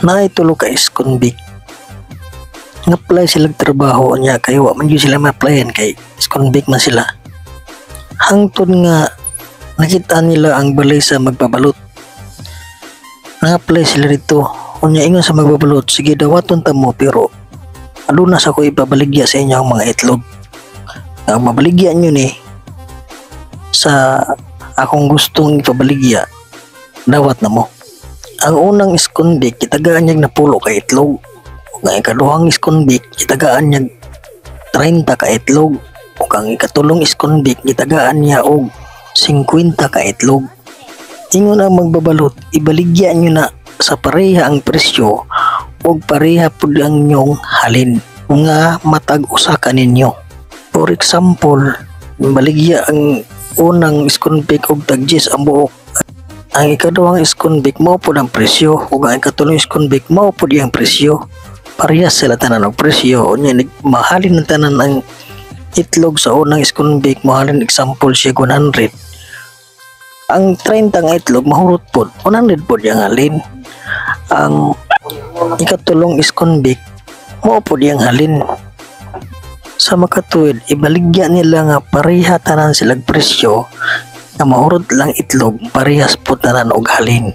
naitulo ka iskonbik nga-apply sila trabaho niya kay wa man gyud sila ma-applyan kay iskonbik man sila. Hangtod nga nakita nila ang balay sa magbabalot, na-apply sila dito. Unya ingon sa magbabalot, sige dawaton ta mo pero aduna sa ko ipabaligya sa inyo ang mga itlog. Ang mabaligya nyo ni sa akong gustong ipabaligya, dawat na mo. Ang unang iskonbik kitagaan niyag napulo ka itlog. Ang ikaduhang iskonbik kitagaan niyag 30 ka itlog. Ug ang ikatulong iskonbik kitagaan niya og 50 ka itlog. Ingon ang magbabalot, ibaligya nyo na sa pareha ang presyo ug pareha pud ang inyong halin nga matag usa ka ninyo. For example, baligya ang unang iskonbik og tag 10 ang buok. Ang ikaduhang iskonbik mao pud ang presyo ug ang ikatulong iskonbik mao pud ang presyo. Parehas sila tanan og presyo. Unya mahalin ng tanan ang itlog sa unang iskonbik, mahalin example siya 100. Ang 30 nga itlog mahurot pod 100 pod yang halin. Ang ikatulong iskonbik mao pod yang halin. Sa makatuwid, ibaligya nila nga pareha tanan silang presyo nga mahurot lang itlog, parehas po tanan og halin.